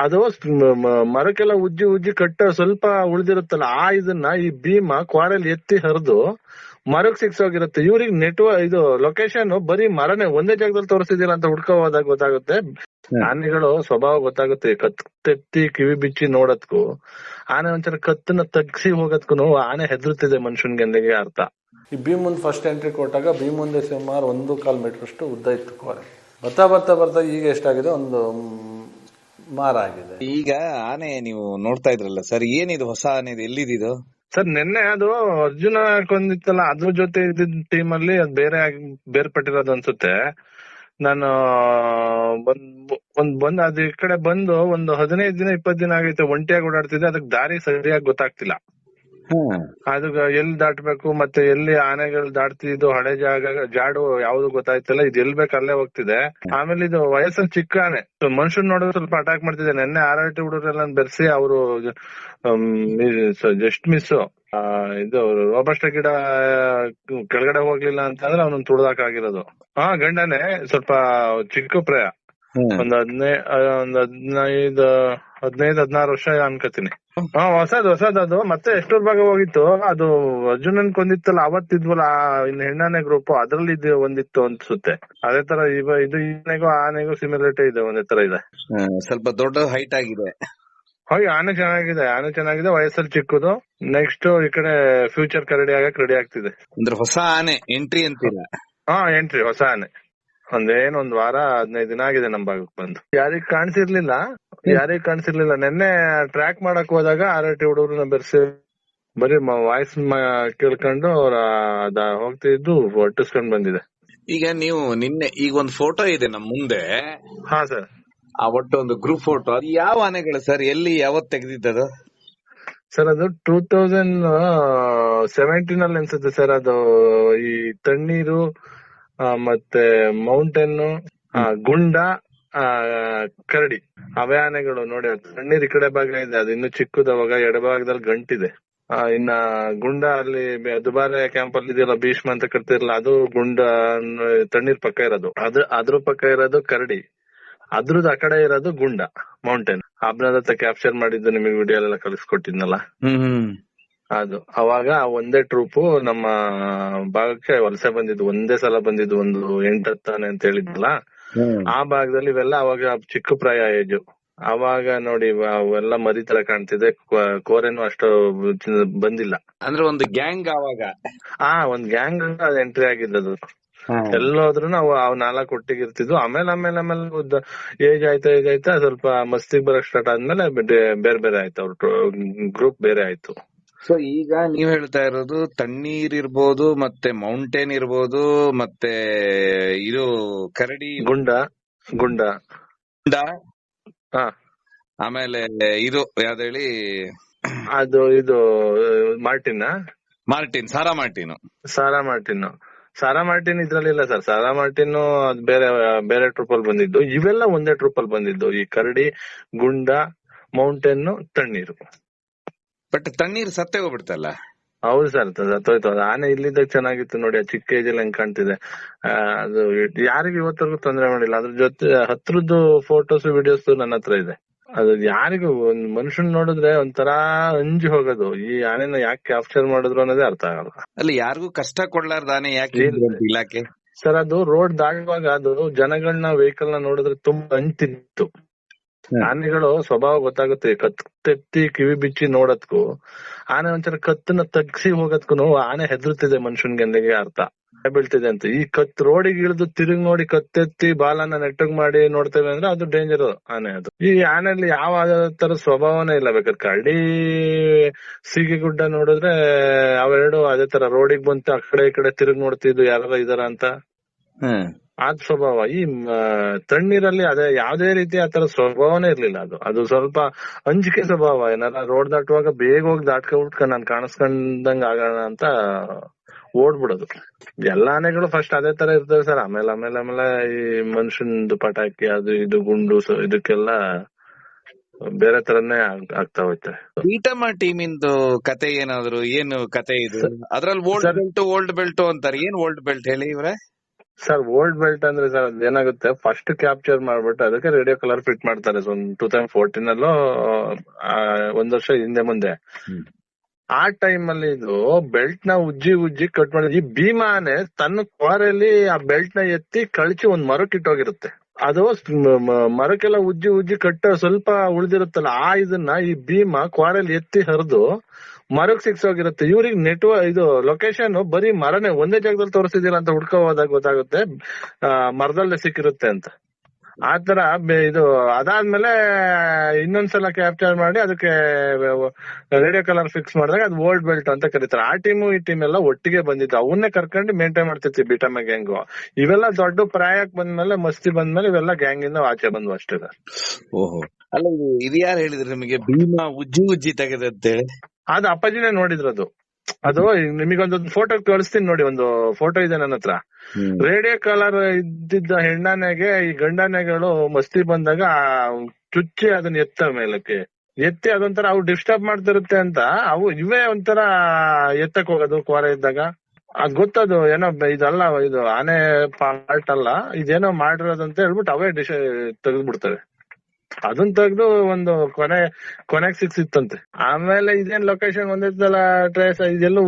ಅದು ಮರಕ್ಕೆಲ್ಲ ಉಜ್ಜಿ ಉಜ್ಜಿ ಕಟ್ಟ ಸ್ವಲ್ಪ ಉಳ್ದಿರುತ್ತಲ್ಲ, ಆ ಇದನ್ನ ಈ ಭೀಮ ಕ್ವಾರಲ್ಲಿ ಎತ್ತಿ ಹರಿದು ಮರಕ್ ಸಿಕ್ಸೋಗಿರುತ್ತೆ. ಇವ್ರಿಗೆ ಇದು ಲೊಕೇಶನ್ ಬರೀ ಮರನೇ ಒಂದೇ ಜಾಗದಲ್ಲಿ ತೋರಿಸಿದಿಲ್ಲ ಅಂತ ಹುಡ್ಕೋ ಹೋದಾಗ ಗೊತ್ತಾಗುತ್ತೆ. ಆನೆಗಳು ಸ್ವಭಾವ ಗೊತ್ತಾಗುತ್ತೆ. ಕತ್ತೆತ್ತಿ ಕಿವಿ ಬಿಚ್ಚಿ ನೋಡೋದ್ಕು, ಆನೆ ಒಂದ್ಸಲ ಕತ್ತನ್ನ ತಗ್ಸಿ ಹೋಗೋದ್ಕು ಆನೆ ಹೆದರುತ್ತಿದೆ ಮನುಷ್ಯನ್ಗೆ ಅರ್ಥ. ಈ ಭೀಮುಂದ್ ಫಸ್ಟ್ ಎಂಟ್ರಿ ಕೊಟ್ಟಾಗ ಭೀಮುಂದೆ ಸುಮಾರು 1.25 ಮೀಟರ್ ಅಷ್ಟು ಉದ್ದ ಇತ್ತು ಕೋರೆ. ಬರ್ತಾ ಬರ್ತಾ ಬರ್ತಾ ಈಗ ಎಷ್ಟಾಗಿದೆ, ಒಂದು ಮಾರ ಆಗಿದೆ. ಈಗ ಆನೆ ನೀವು ನೋಡ್ತಾ ಇದ್ರಲ್ಲ ಸರ್, ಏನಿದು ಹೊಸ ಆನೆ, ಎಲ್ಲಿದ್ದು ಸರ್? ನಿನ್ನೆ ಅದು ಅರ್ಜುನ ಕೊಂದಿತ್ತಲ್ಲ, ಅದ್ರ ಜೊತೆ ಇದ್ದಿದ್ದ ಟೀಮ್ ಅಲ್ಲಿ ಅದು ಬೇರ್ಪಟ್ಟಿರೋದು ಅನ್ಸುತ್ತೆ. ನಾನು ಬಂದ್ ಅದ್ ಈ ಕಡೆ ಬಂದು ಒಂದು 15 ದಿನ 20 ದಿನ ಆಗೈತೆ. ಒಂಟಿಯಾಗಿ ಓಡಾಡ್ತಿದ್ದೆ, ಅದಕ್ಕೆ ದಾರಿ ಸರಿಯಾಗಿ ಗೊತ್ತಾಗ್ತಿಲ್ಲ. ಅದು ಎಲ್ಲಿ ದಾಟ್ಬೇಕು ಮತ್ತೆ ಎಲ್ಲಿ ಆನೆಗಳು ದಾಟ್ತಿದ್ದು, ಹಳೆ ಜಾಡು ಯಾವ್ದು ಗೊತ್ತಾಯ್ತಿಲ್ಲ. ಇದು ಎಲ್ ಬೇಕು ಅಲ್ಲೇ ಹೋಗ್ತಿದೆ. ಆಮೇಲೆ ಇದು ವಯಸ್ಸಲ್ಲಿ ಚಿಕ್ಕ ಆನೆ, ಮನುಷ್ಯನ್ ನೋಡಿದ್ರೆ ಸ್ವಲ್ಪ ಅಟ್ಯಾಕ್ ಮಾಡ್ತಿದೆ. ನೆನ್ನೆ ಆರ್ಐಟಿ ಹುಡುಗರೆಲ್ಲ ಬೆರೆಸಿ ಅವರು ಜಸ್ಟ್ ಮಿಸ್ ಇದು ರೋಬಸ್ಟ ಗಿಡ ಕೆಳಗಡೆ ಹೋಗ್ಲಿಲ್ಲ ಅಂತಂದ್ರೆ ಅವನನ್ನ ತುಳಿದಾಕಿರೋದು. ಗಂಡನೇ ಸ್ವಲ್ಪ ಚಿಕ್ಕ ಪ್ರಾಯ, ಒಂದ್ 15-16 ವರ್ಷ ಅನ್ಕೋತೀನಿ. ಹೊಸದ್ ಮತ್ತೆ ಎಷ್ಟೋರ್ ಭಾಗ ಹೋಗಿತ್ತು. ಅದು ಅರ್ಜುನನ್ ಕೊಂದಿತ್ತಲ್ಲ ಅವತ್ತಿದ್ವಲ್ಲ, ಇನ್ನು ಹೆಣ್ಣಾನೆ ಗ್ರೂಪ್ ಅದ್ರಲ್ಲಿ ಒಂದಿತ್ತು ಅನ್ಸುತ್ತೆ. ಅದೇ ತರ ಇದು ಆನೆಗೂ ಸಿಮಿಲರಿಟಿ ಇದೆ, ಒಂದೇ ತರ ಇದೆ. ಸ್ವಲ್ಪ ದೊಡ್ಡ ಹೈಟ್ ಆಗಿದೆ. ಆನೆ ಚೆನ್ನಾಗಿದೆ, ವಯಸ್ಸಲ್ಲಿ ಚಿಕ್ಕದು. ನೆಕ್ಸ್ಟ್ ಈ ಕಡೆ ಫ್ಯೂಚರ್ ಕರಡಿ ಆಗಕ್ ರೆಡಿ ಆಗ್ತಿದೆ. ಅಂದ್ರೆ ಹೊಸ ಆನೆ ಎಂಟ್ರಿ ಅಂತಿಲ್ಲ. ಎಂಟ್ರಿ ಹೊಸ ಆನೆ. ಒಂದ್ ವಾರ 15 ದಿನ ಆಗಿದೆ ನಮ್ ಭಾಗಕ್ಕೆ ಬಂದು. ಯಾರಿಗ್ ಕಾಣಿಸಿರ್ಲಿಲ್ಲ. ನೆನ್ನೆ ಟ್ರ್ಯಾಕ್ ಮಾಡಕ್ ಹೋದಾಗ ಆರ್ಐಟಿ ಹುಡುಗರನ್ನ ಬೆರೆಸಿ ಬರೀ ವಾಯ್ಸ್ ಕೇಳ್ಕೊಂಡು ಹೋಗ್ತಿದ್ದು ಒಟ್ಟಿಸ್ಕೊಂಡ್ ಬಂದಿದೆ. ಈಗ ನೀವು ನಿನ್ನೆ ಈಗ ಒಂದು ಫೋಟೋ ಇದೆ ನಮ್ ಮುಂದೆ. ಹಾ ಸರ್, ಆ ಒಟ್ಟು ಒಂದು ಗ್ರೂಪ್ ಫೋಟೋ. ಅದು ಯಾವ ಆನೆಗಳು ಸರ್, ಎಲ್ಲಿ ಯಾವತ್ ತೆಗೆದಿದ್ದದು ಸರ್? ಅದು 2017 ಅಲ್ಲಿ ಅನ್ಸುತ್ತೆ ಸರ್. ಅದು ಈ ತಣ್ಣೀರು ಮತ್ತೆ ಮೌಂಟೇನ್, ಗುಂಡ, ಕರಡಿ, ಅವೇ ಆನೆಗಳು ನೋಡಿ. ತಣ್ಣೀರ್ ಈ ಕಡೆ ಭಾಗ ಇದೆ, ಅದು ಇನ್ನು ಚಿಕ್ಕದವಾಗ ಎಡಭಾಗದಲ್ಲಿ ಗಂಟಿದೆ. ಇನ್ನ ಗುಂಡ ಅಲ್ಲಿ ದುಬಾರೆ ಕ್ಯಾಂಪ್ ಅಲ್ಲಿ ಇದೆಯಲ್ಲ, ಭೀಷ್ಮ ಅಂತ ಕರ್ತಿರಲ್ಲ, ಅದು ಗುಂಡ ತಣ್ಣೀರ್ ಪಕ್ಕ ಇರೋದು. ಅದ್ರ ಪಕ್ಕ ಇರೋದು ಕರಡಿ, ಅದ್ರದ್ದು ಆ ಕಡೆ ಇರೋದು ಗುಂಡ ಮೌಂಟೇನ್. ಅಬ್ನದತ್ತ ಕ್ಯಾಪ್ಚರ್ ಮಾಡಿದ್ದು ನಿಮಗೆ ವಿಡಿಯೋ ಎಲ್ಲ ಕಳಿಸ್ಕೊಟ್ಟಿದ್ನಲ್ಲ, ಅದು. ಅವಾಗ ಒಂದೇ ಟ್ರೂಪು ನಮ್ಮ ಭಾಗಕ್ಕೆ ವಲಸೆ ಬಂದಿದ್ದು, ಒಂದೇ ಸಲ ಬಂದಿದ್ದು, ಒಂದು 8-10 ಆನೆ ಅಂತ ಹೇಳಿದ್ನಲ್ಲ, ಆ ಭಾಗದಲ್ಲಿ ಇವೆಲ್ಲ ಅವಾಗ ಚಿಕ್ಕ ಪ್ರಾಯ ಏಜು. ಅವಾಗ ನೋಡಿ ಅವೆಲ್ಲ ಮರಿ ತರ ಕಾಣ್ತಿದೆ, ಕೋರೆನು ಅಷ್ಟು ಬಂದಿಲ್ಲ. ಅಂದ್ರೆ ಒಂದು ಗ್ಯಾಂಗ್ ಅವಾಗ ಒಂದ್ ಗ್ಯಾಂಗ್ ಎಂಟ್ರಿ ಆಗಿದ್ದದು. ಎಲ್ಲೋದ್ರು ನಾವು 4 ಒಟ್ಟಿಗೆ ಇರ್ತಿದ್ವು. ಆಮೇಲೆ ಏಜ್ ಆಯ್ತಾ ಸ್ವಲ್ಪ ಮಸ್ತಿಗ್ ಬರಕ್ ಸ್ಟಾರ್ಟ್ ಆದ್ಮೇಲೆ ಬೇರೆ ಆಯ್ತು, ಅವ್ರ ಗ್ರೂಪ್ ಬೇರೆ ಆಯ್ತು. ಸೊ ಈಗ ನೀವ್ ಹೇಳ್ತಾ ಇರೋದು ತಣ್ಣೀರ್ ಇರ್ಬೋದು, ಮತ್ತೆ ಮೌಂಟೇನ್ ಇರ್ಬೋದು, ಮತ್ತೆ ಇದು ಕರಡಿ, ಗುಂಡ, ಆಮೇಲೆ ಇದು ಯಾವ್ದು ಹೇಳಿ, ಅದು ಇದು ಸಾರಾ ಮಾರ್ಟಿನ್ ಇದ್ರಲ್ಲಿ ಇಲ್ಲ ಸರ್. ಸಾರಾ ಮಾರ್ಟಿನ್ ಅದು ಬೇರೆ ಟ್ರೂಪ್ ಅಲ್ಲಿ ಬಂದಿದ್ದು. ಇವೆಲ್ಲ ಒಂದೇ ಟ್ರೂಪ್ ಅಲ್ಲಿ ಬಂದಿದ್ದು, ಈ ಕರಡಿ, ಗುಂಡ, ಮೌಂಟೇನ್, ತಣ್ಣೀರು. ಬಟ್ ತಣ್ಣೀರು ಸತ್ತೇ ಹೋಗ್ಬಿಡ್ತಲ್ಲ. ಹೌದು ಸರ್, ಸತ್ತೋಯ್ತು. ಆನೆ ಇಲ್ಲಿದ್ದಾಗ ಚೆನ್ನಾಗಿತ್ತು ನೋಡಿ, ಆ ಚಿಕ್ಕ ಏಜ್ ಅಲ್ಲಿ ಹೆಂಗ್ ಕಾಣ್ತಿದೆ. ಅದು ಯಾರಿಗೂ ಇವತ್ತರೆಗೂ ತೊಂದರೆ ಮಾಡಿಲ್ಲ. ಅದ್ರ ಜೊತೆ ಹತ್ರದ್ದು ಫೋಟೋಸ್ ವಿಡಿಯೋಸ್ ನನ್ನ ಹತ್ರ ಇದೆ. ಅದು ಯಾರಿಗೂ ಒಂದ್ ಮನುಷ್ಯನ್ ನೋಡಿದ್ರೆ ಒಂಥರ ಅಂಜಿ ಹೋಗೋದು. ಈ ಆನೆನ ಯಾಕೆ ಕ್ಯಾಪ್ಚರ್ ಮಾಡಿದ್ರು ಅನ್ನೋದೇ ಅರ್ಥ ಆಗಲ್ಲ. ಅಲ್ಲಿ ಯಾರಿಗೂ ಕಷ್ಟ ಕೊಡ್ಲಾರ್ದ ಆನೆ ಯಾಕೆ ಇಲಾಖೆ ಸರ್? ಅದು ರೋಡ್ ದಾಟುವಾಗ ಅದು ಜನಗಳನ್ನ ವೆಹಿಕಲ್ ನ ನೋಡಿದ್ರೆ ತುಂಬಾ ಅಂತಿತ್ತು. ಆನೆಗಳು ಸ್ವಭಾವ ಗೊತ್ತಾಗುತ್ತೆ. ಕತ್ತೆತ್ತಿ ಕಿವಿ ಬಿಚ್ಚಿ ನೋಡೋದ್ಕು, ಆನೆ ಒಂದ್ಸಲ ಕತ್ತನ್ನ ತಗ್ಸಿ ಹೋಗೋದ್ಕು ಆನೆ ಹೆದರುತ್ತಿದೆ ಮನುಷ್ಯನ್ಗೆ ಅರ್ಥ. ಬೀಳ್ತಿದೆ ಅಂತ. ಈ ರೋಡಿಗೆ ಇಳಿದು ತಿರುಗಿ ನೋಡಿ ಕತ್ತೆತ್ತಿ ಬಾಲನ್ನ ನೆಟ್ಟಗ್ ಮಾಡಿ ನೋಡ್ತೇವೆ ಅಂದ್ರೆ ಅದು ಡೇಂಜರ್ ಆನೆ. ಅದು ಈ ಆನೆಯಲ್ಲಿ ಯಾವ ತರ ಸ್ವಭಾವನೇ ಇಲ್ಲ. ಬೇಕಾದ್ರೆ ಕರಡಿ, ಸೀಗೆಗುಡ್ಡ ನೋಡಿದ್ರೆ ಅವೆರಡು ಅದೇ ತರ ರೋಡಿಗೆ ಬಂತು ಆ ಕಡೆ ಈ ಕಡೆ ತಿರುಗಿ ನೋಡ್ತಿದ್ದು ಯಾರ ಇದಾರ ಅಂತ, ಅದ್ ಸ್ವಭಾವ. ಈ ತಣ್ಣೀರಲ್ಲಿ ಅದೇ ಯಾವ್ದೇ ರೀತಿ ಆತರ ಸ್ವಭಾವನೇ ಇರ್ಲಿಲ್ಲ. ಅದು ಸ್ವಲ್ಪ ಅಂಜಿಕೆ ಸ್ವಭಾವ. ಏನಾರ ರೋಡ್ ದಾಟುವಾಗ ಬೇಗ ಹೋಗಿ ದಾಟ್ಕೊಂಡ್ಬಿಟ್ಕ ನಾನ್ ಕಾಣಿಸ್ಕೊಂಡಂಗ ಆಗೋಣ ಅಂತ ಓಡ್ಬಿಡೋದು. ಎಲ್ಲಾ ಆನೆಗಳು ಫಸ್ಟ್ ಅದೇ ತರ ಇರ್ತವೆ ಸರ್. ಆಮೇಲೆ ಈ ಮನುಷ್ಯನ್ದು ಪಟಾಕಿ ಅದು ಇದು ಗುಂಡು ಇದಕ್ಕೆಲ್ಲ ಬೇರೆ ತರನೇ ಆಗ್ತಾ ಹೋಯ್ತಾರೆ. ಬೀಟಮ್ಮ ಟೀಮ್ ಇಂದು ಕತೆ ಏನಾದ್ರು ಏನು ಕತೆ ಇದು? ಅದ್ರಲ್ಲಿ ಓಲ್ಡ್ ಬೆಲ್ಟ್ ಅಂತಾರೆ. ಏನ್ ಓಲ್ಡ್ ಬೆಲ್ಟ್ ಹೇಳಿ ಇವ್ರೆ? ಸರ್ ಓಲ್ಡ್ ಬೆಲ್ಟ್ ಅಂದ್ರೆ ಸರ್ ಅದೇನಾಗುತ್ತೆ, ಫಸ್ಟ್ ಕ್ಯಾಪ್ಚರ್ ಮಾಡ್ಬಿಟ್ಟು ಅದಕ್ಕೆ ರೇಡಿಯೋ ಕಲರ್ ಫಿಟ್ ಮಾಡ್ತಾರೆ. 2014 ಅಲ್ಲೋ ಒಂದ್ ವರ್ಷ ಹಿಂದೆ ಮುಂದೆ. ಆ ಟೈಮ್ ಅಲ್ಲಿ ಇದು ಬೆಲ್ಟ್ ನ ಉಜ್ಜಿ ಕಟ್ ಮಾಡಿದ್ರೆ, ಈ ಭೀಮಾನೆ ತನ್ನ ಕ್ವಾರಲ್ಲಿ ಆ ಬೆಲ್ಟ್ ನ ಎತ್ತಿ ಕಳಚಿ ಒಂದ್ ಮರಕ್ಕೆ ಇಟ್ಟೋಗಿರುತ್ತೆ. ಅದು ಮರಕ್ಕೆಲ್ಲ ಉಜ್ಜಿ ಕಟ್ಟ ಸ್ವಲ್ಪ ಉಳಿದಿರುತ್ತಲ್ಲ, ಆ ಇದನ್ನ ಈ ಭೀಮ ಕ್ವಾರಲ್ಲಿ ಎತ್ತಿ ಹರಿದು ಮರಕ್ ಸಿಕ್ಸೋಗಿರುತ್ತೆ. ಇವ್ರಿಗೆ ಇದು ಲೊಕೇಶನ್ ಬರೀ ಮರನೇ ಒಂದೇ ಜಾಗದಲ್ಲಿ ತೋರಿಸಿದಿಲ್ಲ ಅಂತ ಹುಡ್ಕೋ ಹೋದಾಗ ಗೊತ್ತಾಗುತ್ತೆ ಮರದಲ್ಲೇ ಸಿಕ್ಕಿರುತ್ತೆ ಅಂತ. ಆತರ ಇದು ಅದಾದ್ಮೇಲೆ ಇನ್ನೊಂದ್ಸಲ ಕ್ಯಾಪ್ಚರ್ ಮಾಡಿ ಅದಕ್ಕೆ ರೇಡಿಯೋ ಕಲರ್ ಫಿಕ್ಸ್ ಮಾಡಿದಾಗ ಅದು ಓಲ್ಡ್ ಬೆಲ್ಟ್ ಅಂತ ಕರೀತಾರೆ. ಆ ಟೀಮು ಈ ಟೀಮ್ ಎಲ್ಲ ಒಟ್ಟಿಗೆ ಬಂದಿತ್ತು, ಅವನ್ನೇ ಕರ್ಕೊಂಡು ಮೇಂಟೈನ್ ಮಾಡ್ತಿತ್ತು ಬಿಟಮ್ಮ ಗ್ಯಾಂಗ್. ಇವೆಲ್ಲ ದೊಡ್ಡ ಪ್ರಾಯಕ್ ಬಂದ್ಮೇಲೆ, ಮಸ್ತಿ ಬಂದ್ಮೇಲೆ ಇವೆಲ್ಲ ಗ್ಯಾಂಗ್ ಇಂದ ಆಚೆ ಬಂದ್ವು ಅಷ್ಟೇ. ಓಹೋ, ಅಲ್ಲ ಇದು ಯಾರು ಹೇಳಿದ್ರು ನಿಮಗೆ ಭೀಮಾ ಉಜ್ಜಿ ತೆಗೆದಂತೇಳಿ? ಅದು ಅಪ್ಪಾಜಿನೇ ನೋಡಿದ್ರು. ಅದು ನಿಮಗೊಂದು ಫೋಟೋ ಕಳಿಸ್ತೀನಿ ನೋಡಿ, ಒಂದು ಫೋಟೋ ಇದೆ ನನ್ನ ಹತ್ರ. ರೇಡಿಯೋ ಕಲರ್ ಇದ್ದಿದ್ದ ಹೆಣ್ಣಾನೆಗೆ ಈ ಗಂಡಾನೆಗಳು ಮಸ್ತಿ ಬಂದಾಗ ಚುಚ್ಚಿ ಅದನ್ನ ಎತ್ತ ಮೇಲಕ್ಕೆ ಎತ್ತಿ ಅದೊಂಥರ ಅವು ಡಿಸ್ಟರ್ಬ್ ಮಾಡ್ತಿರುತ್ತೆ ಅಂತ ಅವು ಇವೇ ಒಂಥರ ಎತ್ತಕ್ ಹೋಗೋದು ಕ್ವಾರ ಇದ್ದಾಗ. ಅದ್ ಗೊತ್ತದು ಏನೋ ಇದಲ್ಲ, ಇದು ಆನೆ ಪಾರ್ಟ್ ಅಲ್ಲ, ಇದೇನೋ ಮಾಡಿರೋದಂತ ಹೇಳ್ಬಿಟ್ಟು ಅವೇ ತೆಗೆದ್ಬಿಡ್ತವೆ. ಅದನ್ನ ತೆಗ್ದು ಒಂದು ಕೊನೆಗ್ ಸಿಕ್ಸಿತ್ತಂತೆ. ಆಮೇಲೆ ಇದೇನ್ ಲೊಕೇಶನ್ ಒಂದಿದ್ದಲ್ಲ ಟ್ರೇಸ್ ಇದೆಲ್ಲೂ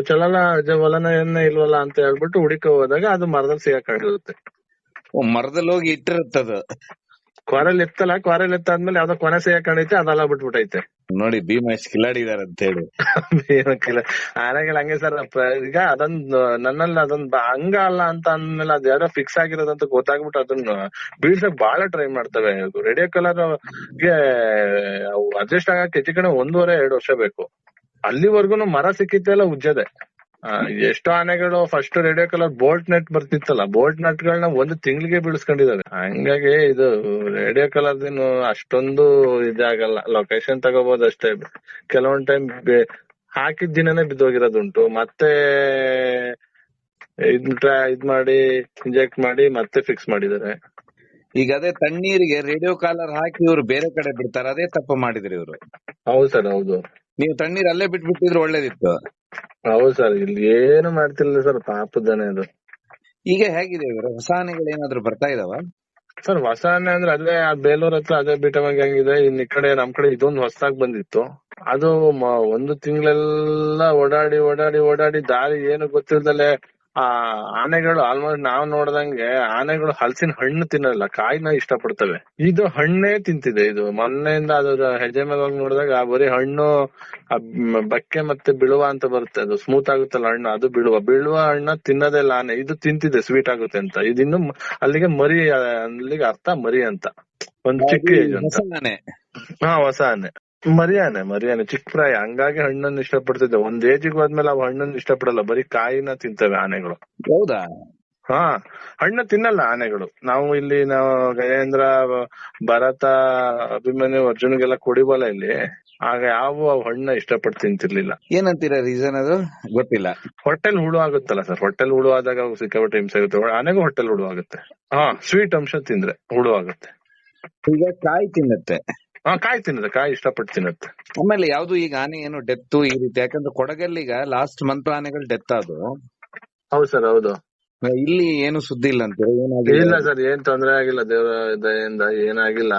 ಚಲನ ಹೊಲನ ಏನ ಇಲ್ವಲ್ಲ ಅಂತ ಹೇಳ್ಬಿಟ್ಟು ಹುಡುಕ ಹೋದಾಗ ಅದು ಮರದಲ್ಲಿ ಸಿಗಾಕೊಂಡಿರುತ್ತೆ. ಮರದಲ್ಲಿ ಹೋಗಿ ಇಟ್ಟಿರುತ್ತದು. ಕ್ವಾರಲ್ಲಿ ಎತ್ತಲ್ಲ, ಕ್ವಾರಲ್ಲಿ ಎತ್ತಾದ್ಮೇಲೆ ಯಾವ್ದೋ ಕೊನೆ ಸಿಗಾಕೊಂಡೈತೆ, ಅದೆಲ್ಲ ಬಿಟ್ಬಿಟ್ಟೈತೆ. ನೋಡಿ ಭೀಮ ಎಷ್ಟು ಕಿಲಾಡಿದಾರೆ ಅಂತ ಹೇಳಿ. ಆನೆಗಳು ಹಂಗೆ ಸರ್. ಈಗ ಅದೊಂದು ನನ್ನಲ್ಲಿ ಅದೊಂದು ಹಂಗ ಅಲ್ಲ ಅಂತ ಅಂದ್ಮೇಲೆ ಅದ್ ಯಾರೋ ಫಿಕ್ಸ್ ಆಗಿರೋದಂತ ಗೊತ್ತಾಗ್ಬಿಟ್ಟು ಅದನ್ನ ಬೀಳ್ಸಕ್ ಬಹಳ ಟ್ರೈ ಮಾಡ್ತವೆ. ರೇಡಿಯೋ ಕಲರ್ ಗೆ ಅಡ್ಜಸ್ಟ್ ಆಗಕ್ಕೆ ಹೆಚ್ಚು ಕಡೆ 1.5-2 ವರ್ಷ ಬೇಕು. ಅಲ್ಲಿವರ್ಗುನು ಮರ ಸಿಕ್ಕಿತ್ತೆಲ್ಲ ಉಜ್ಜದೆ. ಎಷ್ಟೋ ಆನೆಗಳು first radio colour bolt nut ಬರ್ತಿತ್ತಲ್ಲ, ಬೋಲ್ಟ್ ನಟ್ ಗಳನ್ನ 1 ತಿಂಗಳಿಗೆ ಬೀಳ್ಸ್ಕೊಂಡಿದಾವೆ. ಹಂಗಾಗಿ ಇದು ರೇಡಿಯೋ ಕಲರ್ ಅಷ್ಟೊಂದು ಇದಾಗಲ್ಲ, ಲೊಕೇಶನ್ ತಗೋಬಹುದು ಅಷ್ಟೇ. ಕೆಲವೊಂದ್ ಟೈಮ್ ಹಾಕಿದ ದಿನನೇ ಬಿದ್ದೋಗಿರೋದುಂಟು, ಮತ್ತೆ ಇದ್ ಮಾಡಿ ಇಂಜೆಕ್ಟ್ ಮಾಡಿ ಮತ್ತೆ ಫಿಕ್ಸ್ ಮಾಡಿದಾರೆ. ಈಗ ಅದೇ ತಣ್ಣೀರಿಗೆ ರೇಡಿಯೋ ಕಾಲರ್ ಹಾಕಿ ಇವ್ರು ಬೇರೆ ಕಡೆ ಬಿಡ್ತಾರೆ, ಅದೇ ತಪ್ಪು ಮಾಡಿದ್ರಿ ಇವ್ರು. ಹೌದು ಸರ್, ಹೌದು. ನೀವು ತಣ್ಣೀರ್ ಅಲ್ಲೇ ಬಿಟ್ಬಿಟ್ಟಿದ್ರೆ ಒಳ್ಳೇದಿತ್ತು. ಹೌದು ಸರ್, ಇಲ್ಲಿ ಏನು ಮಾಡ್ತಿಲ್ಲ ಸರ್, ಪಾಪದಾನೆ ಅದು. ಈಗ ಹೇಗಿದೆ ಇವರು ಹೊಸ ಆನೆಗಳು ಏನಾದ್ರು ಬರ್ತಾ ಇದಾವ ಸರ್? ಹೊಸ ಆನೆ ಅಂದ್ರೆ ಅದೇ ಬೇಲೂರ್ ಹತ್ರ ಅದೇ ಬಿಟವಾಗಿ ಹೆಂಗಿದೆ. ಇನ್ ಈ ಕಡೆ ನಮ್ ಕಡೆ ಇದೊಂದು ಹೊಸದಾಗಿ ಬಂದಿತ್ತು. ಅದು 1 ತಿಂಗಳೆಲ್ಲ ಓಡಾಡಿ ದಾರಿ ಏನು ಗೊತ್ತಿಲ್ದಲೆ ಆ ಆನೆಗಳು ಆಲ್ಮೋಸ್ಟ್ ನಾವ್ ನೋಡ್ದಂಗೆ ಆನೆಗಳು ಹಲಸಿನ ಹಣ್ಣು ತಿನ್ನಲ್ಲ, ಕಾಯಿನ ಇಷ್ಟ ಪಡ್ತವೆ. ಇದು ಹಣ್ಣೇ ತಿಂತಿದೆ. ಇದು ಮೊನ್ನೆಯಿಂದ ಅದ್ರ ಹೆಜ್ಜೆ ಮೇಲೆ ಹೋಗಿ ನೋಡಿದಾಗ ಬರೀ ಹಣ್ಣು, ಬಕ್ಕೆ ಮತ್ತೆ ಬಿಳುವ ಅಂತ ಬರುತ್ತೆ, ಅದು ಸ್ಮೂತ್ ಆಗುತ್ತಲ್ಲ ಹಣ್ಣು, ಅದು ಬಿಳುವ ಹಣ್ಣ ತಿನ್ನೋದೇ ಇಲ್ಲ ಆನೆ. ಇದು ತಿಂತಿದೆ ಸ್ವೀಟ್ ಆಗುತ್ತೆ ಅಂತ. ಇದಿನ್ನು ಅಲ್ಲಿಗೆ ಮರಿ, ಅಲ್ಲಿಗೆ ಅರ್ಥ ಮರಿ ಅಂತ, ಒಂದ್ ಚಿಕ್ಕ ಏಜ್ ಅಂತ. ಹೊಸ ಆನೆ, ಮರಿ ಆನೆ ಚಿಕ್ಕ ಪ್ರಾಯ. ಹಂಗಾಗಿ ಹಣ್ಣನ್ನು ಇಷ್ಟಪಡ್ತಿದ್ದೆ. ಒಂದ್ ಏಜಿಗೆ ಹೋದ್ಮೇಲೆ ಅವು ಹಣ್ಣನ್ನು ಇಷ್ಟಪಡಲ್ಲ, ಬರೀ ಕಾಯಿನ ತಿಂತವೆ ಆನೆಗಳು. ಹೌದಾ? ಹಣ್ಣು ತಿನ್ನಲ್ಲ ಆನೆಗಳು. ನಾವು ಗಜೇಂದ್ರ, ಭರತ, ಅಭಿಮನ್ಯು, ಅರ್ಜುನ್ಗೆಲ್ಲ ಕೊಡಿಬಲ್ಲ ಇಲ್ಲಿ, ಆಗ ಯಾವ ಹಣ್ಣ ಇಷ್ಟಪಟ್ಟು ತಿಂತಿರ್ಲಿಲ್ಲ. ಏನಂತೀರ ರೀಸನ್? ಅದು ಗೊತ್ತಿಲ್ಲ. ಹೊಟ್ಟೆಲ್ ಹುಳು ಆಗುತ್ತಲ್ಲ ಸರ್, ಹೊಟ್ಟೆಲ್ ಹುಳು ಆದಾಗ ಸಿಕ್ಕಾಪಟ್ಟೆ ಹಿಂಸೆ ಆಗುತ್ತೆ. ಆನೆಗೂ ಹೊಟ್ಟೆಲ್ ಹುಳು ಆಗುತ್ತೆ. ಸ್ವೀಟ್ ಅಂಶ ತಿಂದ್ರೆ ಹುಳು ಆಗುತ್ತೆ. ಈಗ ಕಾಯಿ ತಿನ್ನತ್ತೆ. ಕಾಯಿ ತಿನ್ನತ್ತೆ, ಕಾಯಿ ಇಷ್ಟಪಟ್ಟು ತಿನ್ನತ್ತೆ. ಆಮೇಲೆ ಯಾವ್ದು ಈಗ ಆನೆ ಏನು ಡೆತ್ ಈ ರೀತಿ, ಯಾಕಂದ್ರೆ ಕೊಡಗಲ್ಲಿ ಈಗ ಲಾಸ್ಟ್ ಮಂತ್ ಆನೆಗಳು ಡೆತ್ ಅದು. ಹೌದು ಸರ್, ಹೌದು. ಇಲ್ಲಿ ಏನು ಸುದ್ದಿ ಇಲ್ಲ ಅಂತೀರ? ಇಲ್ಲ ಸರ್, ಏನ್ ತೊಂದರೆ ಆಗಿಲ್ಲ, ದೇವರ ದಯೆಯಿಂದ ಏನಾಗಿಲ್ಲ.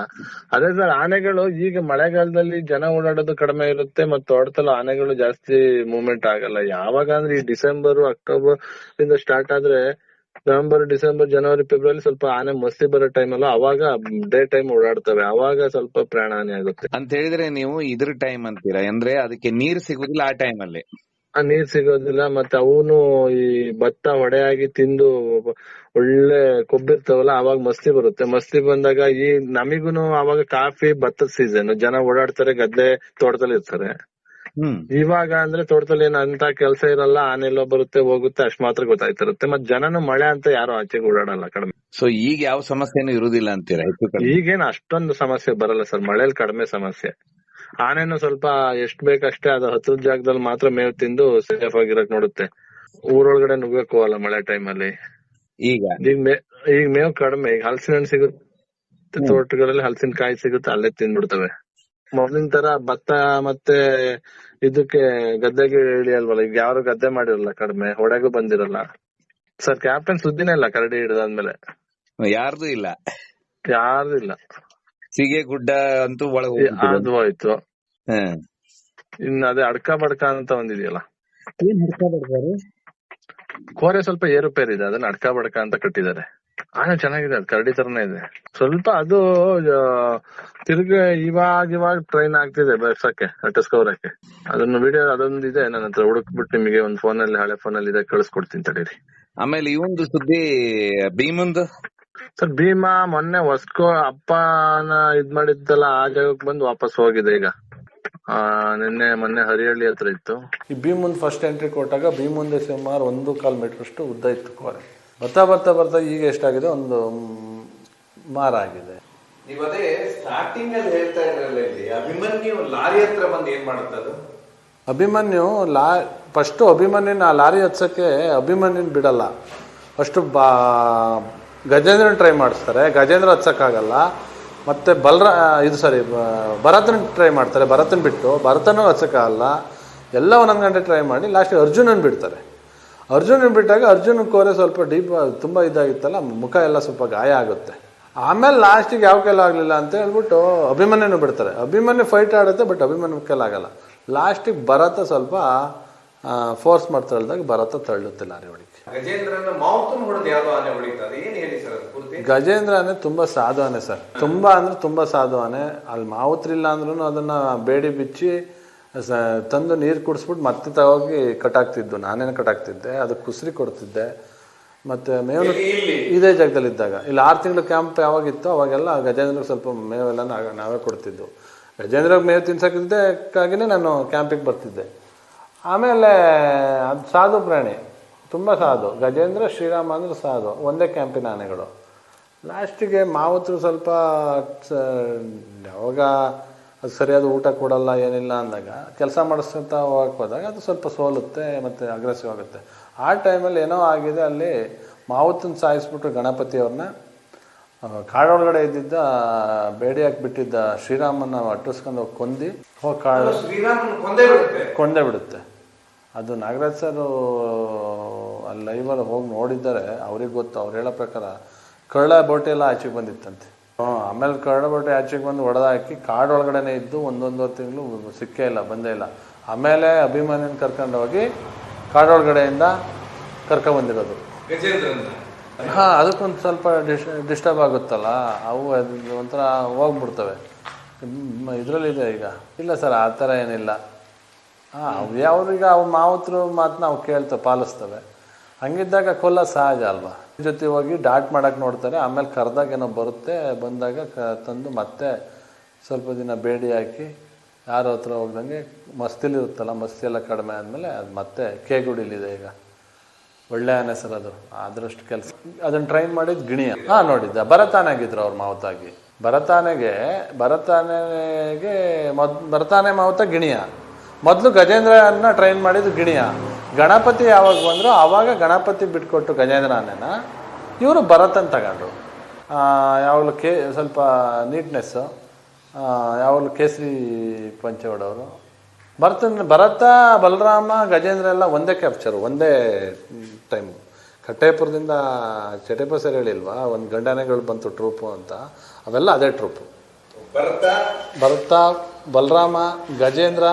ಅದೇ ಸರ್, ಆನೆಗಳು ಈಗ ಮಳೆಗಾಲದಲ್ಲಿ ಜನ ಓಡಾಡೋದು ಕಡಿಮೆ ಇರುತ್ತೆ, ಮತ್ತೆ ತೋಟದಲ್ಲಿ ಆನೆಗಳು ಜಾಸ್ತಿ ಮೂವ್ಮೆಂಟ್ ಆಗಲ್ಲ. ಯಾವಾಗ ಅಂದ್ರೆ ಈ ಡಿಸೆಂಬರ್, ಅಕ್ಟೋಬರ್ ಇಂದ ಸ್ಟಾರ್ಟ್ ಆದ್ರೆ, ನವೆಂಬರ್, ಡಿಸೆಂಬರ್, ಜನವರಿ, ಫೆಬ್ರವರಿ ಸ್ವಲ್ಪ ಆನೆ ಮಸ್ತಿ ಬರೋ ಟೈಮ್ ಅಲ್ಲ, ಅವಾಗ ಡೇ ಟೈಮ್ ಓಡಾಡ್ತವೆ, ಅವಾಗ ಸ್ವಲ್ಪ ಪ್ರಾಣ ಹಾನಿ ಆಗುತ್ತೆ ಅಂತ ಹೇಳಿದ್ರೆ ನೀವು ಇದ್ರ ಟೈಮ್ ಅಂತೀರಾ, ಅಂದ್ರೆ ಅದಕ್ಕೆ ನೀರ್ ಸಿಗುದಿಲ್ಲ ಆ ಟೈಮ್ ಅಲ್ಲಿ. ನೀರ್ ಸಿಗೋದಿಲ್ಲ, ಮತ್ತೆ ಅವನು ಈ ಭತ್ತ ಹೊಡೆಯಾಗಿ ತಿಂದು ಒಳ್ಳೆ ಕೊಬ್ಬಿರ್ತಾವಲ್ಲ, ಅವಾಗ ಮಸ್ತಿ ಬರುತ್ತೆ. ಮಸ್ತಿ ಬಂದಾಗ ಈ ನಮಿಗೂನು ಅವಾಗ ಕಾಫಿ ಭತ್ತದ ಸೀಸನ್, ಜನ ಓಡಾಡ್ತಾರೆ, ಗದ್ದೆ ತೋಟದಲ್ಲಿ ಇರ್ತಾರೆ. ಇವಾಗ ಅಂದ್ರೆ ತೋಟದಲ್ಲಿ ಏನ್ ಅಂತ ಕೆಲ್ಸ ಇರಲ್ಲ, ಆನೆ ಎಲ್ಲೋ ಬರುತ್ತೆ ಹೋಗುತ್ತೆ, ಅಷ್ಟ್ ಮಾತ್ರ ಗೊತ್ತಾಯ್ತಿರುತ್ತೆ. ಮತ್ ಜನನು ಮಳೆ ಅಂತ ಯಾರು ಆಚೆಗೆ ಓಡಾಡಲ್ಲ, ಕಡಿಮೆ. ಸೊ ಈಗ ಯಾವ ಸಮಸ್ಯೆನೂ ಇರುದಿಲ್ಲ ಅಂತೀರಾ? ಈಗೇನ್ ಅಷ್ಟೊಂದು ಸಮಸ್ಯೆ ಬರಲ್ಲ ಸರ್, ಮಳೆಯಲ್ಲಿ ಕಡಿಮೆ ಸಮಸ್ಯೆ. ಆನೆನು ಸ್ವಲ್ಪ ಎಷ್ಟ್ ಬೇಕಷ್ಟೇ ಅದು ಹತ್ತದ ಜಾಗದಲ್ಲಿ ಮಾತ್ರ ಮೇವ್ ತಿಂದು ಸೇಫ್ ಆಗಿರಕ್ ನೋಡುತ್ತೆ. ಊರೊಳಗಡೆ ನುಗ್ಗಕ್ ಹೋಗಲ್ಲ ಮಳೆ ಟೈಮ್ ಅಲ್ಲಿ. ಈಗ ಮೇವ್ ಕಡಿಮೆ. ಈಗ ಹಲಸಿನ ಹಣ್ಣು ಸಿಗುತ್ತೆ ತೋಟಗಳಲ್ಲಿ, ಹಲಸಿನ ಕಾಯಿ ಸಿಗುತ್ತೆ, ಅಲ್ಲೇ ತಿಂದ್ಬಿಡ್ತವೆ. ಮೊದಲಿನ ತರ ಭತ್ತ ಮತ್ತೆ ಇದಕ್ಕೆ ಗದ್ದೆಗೆ ಇಳಿಯಲ್ವಲ್ಲ, ಈಗ ಯಾರು ಗದ್ದೆ ಮಾಡಿರಲ್ಲ, ಕಡಿಮೆ ಹೊಡೆಗೂ ಬಂದಿರಲ್ಲ. ಸರ್ ಕ್ಯಾಪ್ಟನ್ ಸುದ್ದಿನೇ ಇಲ್ಲ ಕರಡಿ ಹಿಡಿದಾದ್ಮೇಲೆ. ಯಾರ್ದು ಇಲ್ಲ. ಯಾರ್ದು ಇಲ್ಲ. ಸಿಗೆ ಗುಡ್ಡ ಅಂತೂ ಒಳಗೆ ಹೋಗ್ಬಿಟ್ಟಿದೆ. ಅದು ಹೋಯ್ತು. ಹ್ಮ್. ಇನ್ನು ಅದೇ ಅಡ್ಕ ಬಡ್ಕ ಅಂತ ಒಂದಿದೆಯಲ್ಲ, ಏನ್ ಹಿಡ್ಕೊಬಾರ್ದು. ಕೋರೆ ಸ್ವಲ್ಪ ಏರುಪೇರ್ ಇದೆ, ಅದನ್ನ ಅಡ್ಕ ಬಡ್ಕ ಅಂತ ಕಟ್ಟಿದ್ದಾರೆ. ಆನೆ ಚೆನ್ನಾಗಿದೆ, ಅದು ಕರಡಿ ತರನೇ ಇದೆ. ಸ್ವಲ್ಪ ಅದು ತಿರ್ಗಿ ಇವಾಗ ಟ್ರೈನ್ ಆಗ್ತಿದೆ ಬೆಳ್ಸಕ್ಕೆ, ಅಟ್ಟಿಸ್ಕೋರಕ್ಕೆ. ಅದನ್ನ ವಿಡಿಯೋ ಅದೊಂದು ಇದೆ ನನ್ನ ಹತ್ರ, ಹುಡುಕ್ಬಿಟ್ಟು ನಿಮಗೆ ಒಂದು ಫೋನಲ್ಲಿ, ಹಳೆ ಫೋನಲ್ಲಿ ಇದೆ, ಕಳಿಸ್ಕೊಡ್ತೀನಿ ತಡೀರಿ. ಆಮೇಲೆ ಇವಂದು ಸುದ್ದಿ ಭೀಮಂದು. ಸರ್ ಭೀಮಾ ಮೊನ್ನೆ ಹೊಸ್ಕೋ ಅಪ್ಪನ ಇದ್ ಮಾಡಿದ್ದಲ್ಲ, ಆ ಜಾಗಕ್ಕೆ ಬಂದು ವಾಪಸ್ ಹೋಗಿದೆ ಈಗ. ಮೊನ್ನೆ ಹರಿಹಳ್ಳಿ ಹತ್ರ ಇತ್ತು. ಈ ಭೀಮುಂದ್ ಫಸ್ಟ್ ಎಂಟ್ರಿ ಕೊಟ್ಟಾಗ ಭೀಮುಂದೆ ಸುಮಾರು 1.25 ಮೀಟರ್ ಅಷ್ಟು ಉದ್ದ ಇತ್ತು ಕೋರೆ. ಬರ್ತಾ ಈಗ ಎಷ್ಟಾಗಿದೆ, ಒಂದು ಮಾರ ಆಗಿದೆ. ನೀವು ಅದೇ ಸ್ಟಾರ್ಟಿಂಗ್ ಅಲ್ಲಿ ಹೇಳ್ತಾ ಇದ್ರಲ್ಲ, ಇಲ್ಲಿ ಅಭಿಮನ್ಯು ಲಾರಿ ಹತ್ರ ಬಂದು ಏನ್ ಮಾಡುತ್ತದು? ಅಭಿಮನ್ಯು ಫಸ್ಟು ಅಭಿಮನ್ಯುನ ಲಾರಿ ಹತ್ಸಕ್ಕೆ ಅಭಿಮನ್ಯುನ್ ಬಿಡಲ್ಲ. ಫಸ್ಟು ಗಜೇಂದ್ರನ್ ಟ್ರೈ ಮಾಡಿಸ್ತಾರೆ, ಗಜೇಂದ್ರ ಹತ್ಸಕ್ಕಾಗಲ್ಲ. ಮತ್ತು ಭರತನ್ ಟ್ರೈ ಮಾಡ್ತಾರೆ, ಭರತನ್ ಬಿಟ್ಟು ಭರತನೂ ಹತ್ಸಕ್ಕಾಗಲ್ಲ. ಎಲ್ಲ ಒಂದೊಂದು ಗಂಟೆ ಟ್ರೈ ಮಾಡಿ ಲಾಸ್ಟಿಗೆ ಅರ್ಜುನನ್ ಬಿಡ್ತಾರೆ. ಅರ್ಜುನನ್ ಬಿಟ್ಟಾಗ ಅರ್ಜುನ ಕೋರೆ ಸ್ವಲ್ಪ ಡೀಪ್ ತುಂಬ ಇದಾಗಿತ್ತಲ್ಲ, ಮುಖ ಎಲ್ಲ ಸ್ವಲ್ಪ ಗಾಯ ಆಗುತ್ತೆ. ಆಮೇಲೆ ಲಾಸ್ಟಿಗೆ ಯಾವ ಕೈಲ ಆಗಲಿಲ್ಲ ಅಂತ ಹೇಳ್ಬಿಟ್ಟು ಅಭಿಮನ್ಯುನು ಬಿಡ್ತಾರೆ. ಅಭಿಮನ್ಯು ಫೈಟ್ ಆಡುತ್ತೆ, ಬಟ್ ಅಭಿಮನ್ಯು ಕೈಲಾಗಲ್ಲ. ಲಾಸ್ಟಿಗೆ ಭರತ ಸ್ವಲ್ಪ ಫೋರ್ಸ್ ಮಾಡ್ತಾ ಇದ್ದಾಗ ಭರತ ತಳ್ಳುತ್ತೆ ಲಾರಿ ಹೊಡಿಕೆ. ಗಜೇಂದ್ರನ ಮಾವುತನ್ ಹೊಡೆದು ಯಾವ್ದೋ ಆನೆ ಹೊಡಿತಾರೆ, ಏನ್ ಹೇಳಿ ಸರ್ ಅದು ಪೂರ್ತಿ? ಗಜೇಂದ್ರ ಆನೆ ತುಂಬಾ ಸಾಧು ಆನೆ ಸರ್, ತುಂಬಾ ಸಾಧು ಆನೆ. ಅಲ್ಲಿ ಮಾವುತ್ರಿಲ್ಲ ಅಂದ್ರೂ ಅದನ್ನ ಬೇಡಿ ಬಿಚ್ಚಿ ತಂದು ನೀರು ಕುಡಿಸ್ಬಿಟ್ಟು ಮತ್ತೆ ತಗೋಗಿ ಕಟಾಕ್ತಿದ್ದು, ನಾನೇನು ಕಟಾಕ್ತಿದ್ದೆ, ಅದಕ್ಕೆ ಕುಸ್ರಿ ಕೊಡ್ತಿದ್ದೆ. ಮತ್ತು ಮೇವು ಇದೇ ಜಾಗದಲ್ಲಿ ಇದ್ದಾಗ, ಇಲ್ಲಿ 6 ತಿಂಗಳು ಕ್ಯಾಂಪ್ ಯಾವಾಗಿತ್ತು ಅವಾಗೆಲ್ಲ ಗಜೇಂದ್ರಗೆ ಸ್ವಲ್ಪ ಮೇವೆಲ್ಲ ನಾವೇ ಕೊಡ್ತಿದ್ದು. ಗಜೇಂದ್ರಗೆ ಮೇವು ತಿನ್ಸಕ್ಕಾಗಿನೇ ನಾನು ಕ್ಯಾಂಪಿಗೆ ಬರ್ತಿದ್ದೆ. ಆಮೇಲೆ ಅದು ಸಾಧು ಪ್ರಾಣಿ, ತುಂಬ ಸಾಧು. ಗಜೇಂದ್ರ, ಶ್ರೀರಾಮ ಅಂದ್ರೆ ಸಾಧು, ಒಂದೇ ಕ್ಯಾಂಪಿನ ಆನೆಗಳು. ಲಾಸ್ಟಿಗೆ ಮಾವುತರು ಸ್ವಲ್ಪ ಯಾವಾಗ ಅದು ಸರಿಯಾದ ಊಟ ಕೊಡಲ್ಲ ಏನಿಲ್ಲ ಅಂದಾಗ, ಕೆಲಸ ಮಾಡಿಸ್ಕೊಂತ ಹೋಗಕ್ಕೆ ಹೋದಾಗ ಅದು ಸ್ವಲ್ಪ ಸೋಲುತ್ತೆ ಮತ್ತು ಅಗ್ರೆಸಿವ್ ಆಗುತ್ತೆ. ಆ ಟೈಮಲ್ಲಿ ಏನೋ ಆಗಿದೆ, ಅಲ್ಲಿ ಮಾವುತನ ಸಾಯಿಸ್ಬಿಟ್ಟು ಗಣಪತಿಯವ್ರನ್ನ ಕಾಡೊಳಗಡೆ ಇದ್ದಿದ್ದ ಬೇಡಿ ಹಾಕಿಬಿಟ್ಟಿದ್ದ ಶ್ರೀರಾಮನ ಅಟ್ಟಿಸ್ಕೊಂಡು ಹೋಗಿ ಕೊಂದೇ ಬಿಡುತ್ತೆ. ಅದು ನಾಗರಾಜ್ ಸರ್ ಅಲ್ಲಿ ಲೈವಲ್ಲಿ ಹೋಗಿ ನೋಡಿದ್ದಾರೆ, ಅವ್ರಿಗೆ ಗೊತ್ತು. ಅವ್ರು ಹೇಳೋ ಪ್ರಕಾರ ಕಳ್ಳ ಬೋಟೆ ಎಲ್ಲ ಆಚೆಗೆ ಬಂದಿತ್ತಂತೆ. ಆಮೇಲೆ ಕಳ್ಳ ಬೋಟೆ ಆಚೆಗೆ ಬಂದು ಹೊಡೆದಾಕಿ ಕಾಡೊಳಗಡೆನೆ ಇದ್ದು 1.5 ತಿಂಗಳು ಸಿಕ್ಕೇ ಇಲ್ಲ, ಬಂದೇ ಇಲ್ಲ. ಆಮೇಲೆ ಅಭಿಮನ್ಯನ ಕರ್ಕೊಂಡು ಹೋಗಿ ಕಾಡೊಳಗಡೆಯಿಂದ ಕರ್ಕೊಂಡ್ಬಂದಿರೋದು. ಹಾಂ, ಅದಕ್ಕೊಂದು ಸ್ವಲ್ಪ ಡಿಸ್ಟರ್ಬ್ ಆಗುತ್ತಲ್ಲ, ಅವು ಒಂಥರ ಹೋಗ್ಬಿಡ್ತವೆ. ಇದರಲ್ಲಿದೆ ಈಗ. ಇಲ್ಲ ಸರ್, ಆ ಥರ ಏನಿಲ್ಲ. ಯಾವ್ರೀಗ ಅವು ಮಾವುತರು ಮಾತನ್ನ ನಾವು ಕೇಳ್ತೇವೆ, ಪಾಲಿಸ್ತವೆ. ಹಂಗಿದ್ದಾಗ ಕೊಲ್ಲ ಸಹಜ ಅಲ್ವಾ. ಜೊತೆ ಹೋಗಿ ಡಾಟ್ ಮಾಡಕ್ಕೆ ನೋಡ್ತಾರೆ. ಆಮೇಲೆ ಕರೆದಾಗ ಏನೋ ಬರುತ್ತೆ, ಬಂದಾಗ ತಂದು ಮತ್ತೆ ಸ್ವಲ್ಪ ದಿನ ಬೇಡಿ ಹಾಕಿ ಯಾರ ಹತ್ರ ಹೋಗ್ದಂಗೆ ಮಸ್ತಿಲಿರುತ್ತಲ್ಲ, ಮಸ್ತಿ ಎಲ್ಲ ಕಡಿಮೆ ಆದಮೇಲೆ ಅದು ಮತ್ತೆ ಕೇಗುಡಿಲಿದೆ ಈಗ. ಒಳ್ಳೆ ಆನೆ ಸರ್ ಅದು, ಅದರಷ್ಟು ಕೆಲಸ. ಅದನ್ನು ಟ್ರೈನ್ ಮಾಡಿದ್ದು ಗಿಣಿಯ. ನೋಡಿದ್ದೆ, ಭರತಾನಾಗಿದ್ರು ಅವ್ರು ಮಾವುತಾಗಿ. ಭರತಾನೆಗೆ ಭರತಾನೆ ಮಾವುತ ಗಿಣಿಯ. ಮೊದಲು ಗಜೇಂದ್ರನ ಟ್ರೈನ್ ಮಾಡಿದ್ದು ಗಿಣಿಯ. ಗಣಪತಿ ಯಾವಾಗ ಬಂದರು ಆವಾಗ ಗಣಪತಿ ಬಿಟ್ಕೊಟ್ಟು ಗಜೇಂದ್ರ ಆನೆನ ಇವರು ಭರತನ್ ತಗೊಂಡ್ರು. ಯಾವಾಗಲೂ ಸ್ವಲ್ಪ ನೀಟ್ನೆಸ್ಸು, ಯಾವಾಗಲೂ ಕೇಸರಿ ಪಂಚೆ ಹೊಡೋರು. ಭರತ, ಬಲರಾಮ, ಗಜೇಂದ್ರ ಎಲ್ಲ ಒಂದೇ ಕ್ಯಾಪ್ಚರು, ಒಂದೇ ಟೈಮು. ಕಟ್ಟೇಪುರದಿಂದ ಚಟೇಪುರ ಸರಿ ಹೇಳಿಲ್ವಾ, ಒಂದು ಗಂಡಾನೆಗಳು ಬಂತು ಟ್ರೂಪು ಅಂತ, ಅವೆಲ್ಲ ಅದೇ ಟ್ರೂಪು. ಭರತ, ಬಲರಾಮ, ಗಜೇಂದ್ರ,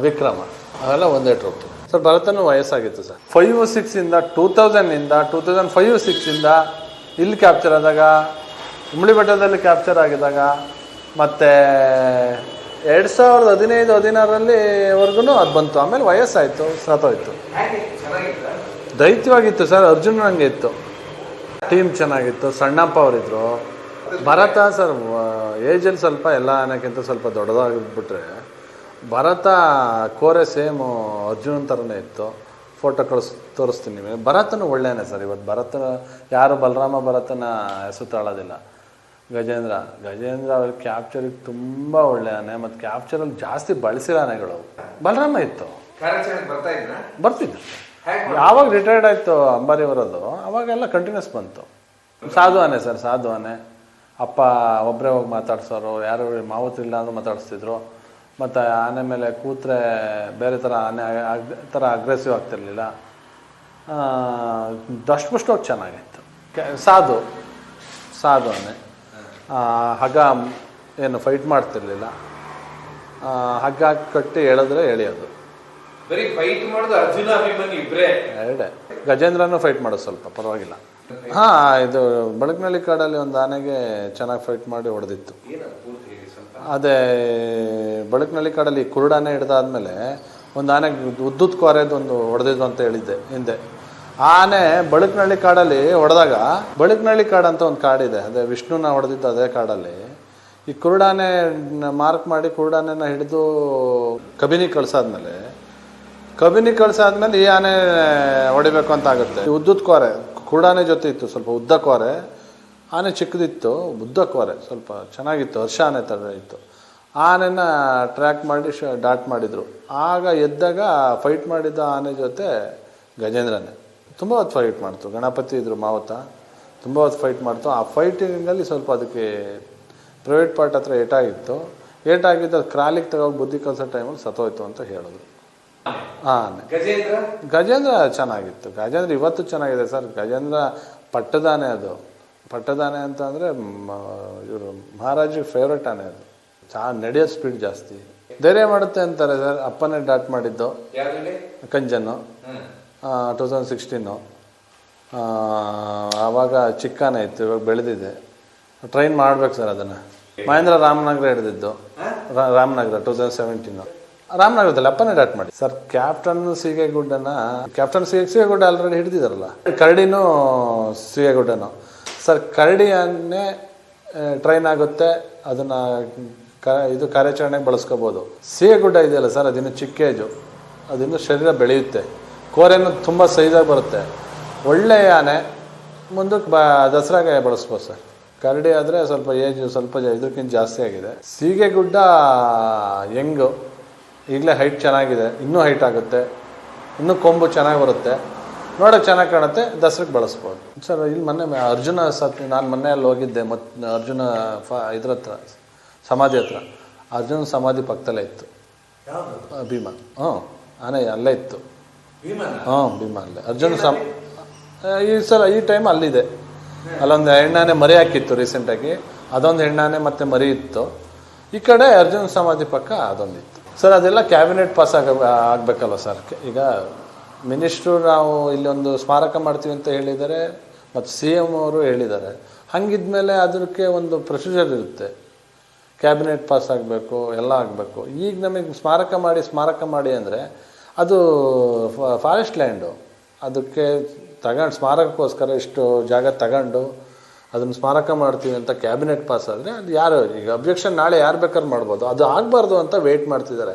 ವಿಕ್ರಮ ಅವೆಲ್ಲ ಒಂದೇ ಟ್ರೂಪು. ಸರ್ ಭರತನೂ ವಯಸ್ಸಾಗಿತ್ತು ಸರ್. 5-6 2005-6 ಇಲ್ಲಿ ಕ್ಯಾಪ್ಚರ್ ಆದಾಗ, ಉಮ್ಳಿ ಬೆಟ್ಟದಲ್ಲಿ ಕ್ಯಾಪ್ಚರ್ ಆಗಿದಾಗ, ಮತ್ತು 2015-16 ವರ್ಗು ಅದು ಬಂತು. ಆಮೇಲೆ ವಯಸ್ಸಾಯಿತು, ಸತ್ತೋಯ್ತು. ದೈತ್ಯವಾಗಿತ್ತು ಸರ್, ಅರ್ಜುನ್ ಹಂಗೆ ಇತ್ತು. ಟೀಮ್ ಚೆನ್ನಾಗಿತ್ತು, ಸಣ್ಣಪ್ಪ ಅವರಿದ್ರು. ಭರತ ಸರ್ ಏಜಲ್ಲಿ ಸ್ವಲ್ಪ ಎಲ್ಲ ಆನೆಕ್ಕಿಂತ ಸ್ವಲ್ಪ ದೊಡ್ಡದಾಗಿಬಿಟ್ರೆ, ಭರತ ಕೋರೆ ಸೇಮು ಅರ್ಜುನನ್ ಥರನೇ ಇತ್ತು. ಫೋಟೋ ತೋರಿಸ್ತೀನಿ ನಿಮಗೆ. ಭರತನು ಒಳ್ಳೆಯನೇ ಸರ್. ಇವತ್ತು ಭರತನ ಯಾರು ಬಲರಾಮ ಭರತನ ಹೆಸರು ತಾಳೋದಿಲ್ಲ. ಗಜೇಂದ್ರ ಅವ್ರ ಕ್ಯಾಪ್ಚರಿಗೆ ತುಂಬ ಒಳ್ಳೆ ಆನೆ, ಮತ್ತು ಕ್ಯಾಪ್ಚರಲ್ಲಿ ಜಾಸ್ತಿ ಬಳಸಿರೋ ಆನೆಗಳು. ಬಲರಾಮ ಇತ್ತು, ಬರ್ತಿದ್ರು. ಯಾವಾಗ ರಿಟೈರ್ಡ್ ಆಯಿತು ಅಂಬಾರಿಯವರದು, ಅವಾಗೆಲ್ಲ ಕಂಟಿನ್ಯೂಸ್ ಬಂತು. ಸಾಧು ಆನೆ ಸರ್, ಸಾಧು ಆನೆ. ಅಪ್ಪ ಒಬ್ಬರೇ ಹೋಗಿ ಮಾತಾಡ್ಸೋರು, ಯಾರು ಮಾವುತಿಲ್ಲ ಅಂದ್ರೂ ಮಾತಾಡಿಸ್ತಿದ್ರು. ಮತ್ತು ಆನೆ ಮೇಲೆ ಕೂತ್ರೆ ಬೇರೆ ಥರ ಆನೆ ಥರ ಅಗ್ರೆಸಿವ್ ಆಗ್ತಿರ್ಲಿಲ್ಲ. ದಷ್ಟಪುಷ್ಟವಾಗಿ ಚೆನ್ನಾಗಿತ್ತು. ಸಾಧು ಆನೆ. ಹಗ್ಗ ಏನು ಫೈಟ್ ಮಾಡ್ತಿರ್ಲಿಲ್ಲ, ಹಗ್ಗ ಕಟ್ಟಿ ಎಳೆದ್ರೆ ಎಳೆಯೋದು. ಬರೀ ಫೈಟ್ ಮಾಡೋದು ಅರ್ಜುನ ಅಭಿಮನ್ಯು ಇಬ್ರೇ? ಎರಡೇ. ಗಜೇಂದ್ರನೂ ಫೈಟ್ ಮಾಡೋದು ಸ್ವಲ್ಪ ಪರವಾಗಿಲ್ಲ. ಹಾಂ, ಇದು ಬಳಕನಹಳ್ಳಿ ಕಾಡಲ್ಲಿ ಒಂದು ಆನೆಗೆ ಚೆನ್ನಾಗಿ ಫೈಟ್ ಮಾಡಿ ಹೊಡೆದಿತ್ತು. ಅದೇ ಬಳಕನಹಳ್ಳಿ ಕಾಡಲ್ಲಿ ಕುರುಡಾನೆ ಹಿಡ್ದಾದ್ಮೇಲೆ ಒಂದು ಆನೆಗೆ ಉದ್ದುತ್ ಕೋರೆದು ಒಂದು ಹೊಡೆದಿದ್ದು ಅಂತ ಹೇಳಿದ್ದೆ ಹಿಂದೆ. ಆನೆ ಬಳಕನಹಳ್ಳಿ ಕಾಡಲ್ಲಿ ಹೊಡೆದಾಗ, ಬಳಕನಹಳ್ಳಿ ಕಾಡು ಅಂತ ಒಂದು ಕಾಡಿದೆ, ಅದೇ ವಿಷ್ಣುನ ಹೊಡೆದಿದ್ದು ಅದೇ ಕಾಡಲ್ಲಿ. ಈ ಕುರುಡಾನೆ ಮಾರ್ಕ್ ಮಾಡಿ ಕುರುಡಾನೆನ ಹಿಡಿದು ಕಬಿನಿ ಕಳ್ಸಾದ್ಮೇಲೆ ಈ ಆನೆ ಹೊಡಿಬೇಕು ಅಂತ ಆಗುತ್ತೆ. ಉದ್ದದ ಕೋರೆ ಕುರುಡಾನೆ ಜೊತೆ ಇತ್ತು, ಸ್ವಲ್ಪ ಉದ್ದ ಕೋರೆ. ಆನೆ ಚಿಕ್ಕದಿತ್ತು, ಉದ್ದ ಕೋರೆ ಸ್ವಲ್ಪ ಚೆನ್ನಾಗಿತ್ತು, ಹರ್ಷ ಆನೆ ಥರ ಇತ್ತು. ಆನೆನ ಟ್ರ್ಯಾಕ್ ಮಾಡಿ ಡಾಟ್ ಮಾಡಿದರು. ಆಗ ಎದ್ದಾಗ ಫೈಟ್ ಮಾಡಿದ್ದ ಆನೆ ಜೊತೆ ಗಜೇಂದ್ರನೇ ತುಂಬ ಹೊತ್ತು ಫೈಟ್ ಮಾಡ್ತು. ಗಣಪತಿ ಇದ್ರು ಮಾವತ, ತುಂಬ ಹೊತ್ತು ಫೈಟ್ ಮಾಡ್ತು. ಆ ಫೈಟಿಂಗಲ್ಲಿ ಸ್ವಲ್ಪ ಅದಕ್ಕೆ ಪ್ರೈವೇಟ್ ಪಾರ್ಟ್ ಹತ್ರ ಏಟಾಗಿದ್ದು ಅದು ಕ್ರಾಲಿಗೆ ತಗೋಗಿ ಬುದ್ಧಿ ಕಲಿಸೋ ಟೈಮಲ್ಲಿ ಸತ್ತೋಯ್ತು ಅಂತ ಹೇಳಿದ್ರು. ಹಾಂ, ಗಜೇಂದ್ರ ಚೆನ್ನಾಗಿತ್ತು. ಗಜೇಂದ್ರ ಇವತ್ತು ಚೆನ್ನಾಗಿದೆ ಸರ್. ಗಜೇಂದ್ರ ಪಟ್ಟದಾನೆ. ಅದು ಪಟ್ಟದಾನೆ ಅಂತ ಅಂದರೆ ಇವರು ಮಹಾರಾಜ ಫೇವ್ರೇಟ್ ಆನೆ. ಅದು ನಡೆಯೋದು ಸ್ಪೀಡ್ ಜಾಸ್ತಿ, ಧೈರ್ಯ ಮಾಡುತ್ತೆ ಅಂತಾರೆ ಸರ್. ಅಪ್ಪನೇ ಡಾಟ್ ಮಾಡಿದ್ದು ಕಂಜನ್ನು 2016. ಆವಾಗ ಚಿಕ್ಕಾನೆ ಇತ್ತು, ಇವಾಗ ಬೆಳೆದಿದೆ. ಟ್ರೈನ್ ಮಾಡ್ಬೇಕು ಸರ್ ಅದನ್ನು. ಮಹೇಂದ್ರ ರಾಮನಗರ ಹಿಡಿದಿದ್ದು, ರಾಮನಗರ 2017. ರಾಮನಗರದಲ್ಲಿ ಅಪ್ಪನೇ ಡಾಟ್ ಮಾಡಿ ಸರ್. ಕ್ಯಾಪ್ಟನ್ ಸೀಗೆಗುಡ್ಡ ಆಲ್ರೆಡಿ ಹಿಡಿದಿದಾರಲ್ಲ. ಕರಡಿನೂ ಸೀಗೆಗುಡ್ಡನು ಸರ್. ಕರಡಿಯನ್ನೇ ಟ್ರೈನ್ ಆಗುತ್ತೆ, ಅದನ್ನು ಇದು ಕಾರ್ಯಾಚರಣೆಗೆ ಬಳಸ್ಕೋಬೋದು. ಸೀಗೆಗುಡ್ಡ ಇದೆಯಲ್ಲ ಸರ್, ಅದಿನ್ನು ಚಿಕ್ಕ ಏಜು, ಅದಿನ್ನು ಶರೀರ ಬೆಳೆಯುತ್ತೆ, ಕೋರೆನೂ ತುಂಬ ಸೈಜಾಗಿ ಬರುತ್ತೆ. ಒಳ್ಳೆಯ ಆನೆ. ಮುಂದಕ್ಕೆ ದಸರಾಗೆ ಬಳಸ್ಬೋದು ಸರ್. ಕರಡಿ ಆದರೆ ಸ್ವಲ್ಪ ಏಜು ಸ್ವಲ್ಪ ಇದಕ್ಕಿಂತ ಜಾಸ್ತಿ ಆಗಿದೆ. ಸೀಗೆಗುಡ್ಡ ಹೆಂಗು ಈಗಲೇ ಹೈಟ್ ಚೆನ್ನಾಗಿದೆ, ಇನ್ನೂ ಹೈಟ್ ಆಗುತ್ತೆ, ಇನ್ನೂ ಕೊಂಬು ಚೆನ್ನಾಗಿ ಬರುತ್ತೆ, ನೋಡೋಕೆ ಚೆನ್ನಾಗಿ ಕಾಣುತ್ತೆ. ದಸರಾಗೆ ಬಳಸ್ಬೋದು ಸರ್. ಇಲ್ಲಿ ಮೊನ್ನೆ ಅರ್ಜುನ ನಾನು ಮೊನ್ನೆ ಅಲ್ಲಿ ಹೋಗಿದ್ದೆ. ಮತ್ತು ಅರ್ಜುನ ಇದ್ರ ಹತ್ರ ಸಮಾಧಿ ಹತ್ರ, ಅರ್ಜುನ ಸಮಾಧಿ ಪಕ್ಕದಲ್ಲೇ ಇತ್ತು ಭೀಮಾ. ಆನೆ ಅಲ್ಲೇ ಇತ್ತು. ಭೀಮಾ ಅಲ್ಲೇ ಅರ್ಜುನ ಈ ಟೈಮ್ ಅಲ್ಲಿದೆ. ಅಲ್ಲೊಂದು ಹೆಣ್ಣಾನೆ ಮರಿ ಹಾಕಿತ್ತು ರೀಸೆಂಟಾಗಿ, ಅದೊಂದು ಹೆಣ್ಣಾನೆ ಮತ್ತೆ ಮರಿ ಇತ್ತು. ಈ ಕಡೆ ಅರ್ಜುನ ಸಮಾಧಿ ಪಕ್ಕ ಅದೊಂದಿತ್ತು ಸರ್. ಅದೆಲ್ಲ ಕ್ಯಾಬಿನೆಟ್ ಪಾಸ್ ಆಗಬೇಕಲ್ವ ಸರ್. ಈಗ ಮಿನಿಸ್ಟ್ರು ನಾವು ಇಲ್ಲೊಂದು ಸ್ಮಾರಕ ಮಾಡ್ತೀವಿ ಅಂತ ಹೇಳಿದ್ದಾರೆ, ಮತ್ತು CM ಅವರು ಹೇಳಿದ್ದಾರೆ. ಹಂಗಿದ್ಮೇಲೆ ಅದಕ್ಕೆ ಒಂದು ಪ್ರೊಸೀಜರ್ ಇರುತ್ತೆ. ಕ್ಯಾಬಿನೆಟ್ ಪಾಸ್ ಆಗಬೇಕು, ಎಲ್ಲ ಆಗಬೇಕು. ಈಗ ನಮಗೆ ಸ್ಮಾರಕ ಮಾಡಿ ಅಂದರೆ ಅದು ಫಾರೆಸ್ಟ್ ಲ್ಯಾಂಡು. ಅದಕ್ಕೆ ಸ್ಮಾರಕಕ್ಕೋಸ್ಕರ ಇಷ್ಟು ಜಾಗ ತಗೊಂಡು ಅದನ್ನು ಸ್ಮಾರಕ ಮಾಡ್ತೀವಿ ಅಂತ ಕ್ಯಾಬಿನೆಟ್ ಪಾಸ್ ಆದರೆ ಅದು ಯಾರು ಈಗ ಅಬ್ಜೆಕ್ಷನ್ ನಾಳೆ ಯಾರು ಬೇಕಾದ್ರೂ ಮಾಡ್ಬೋದು. ಅದು ಆಗಬಾರ್ದು ಅಂತ ವೇಟ್ ಮಾಡ್ತಿದ್ದಾರೆ.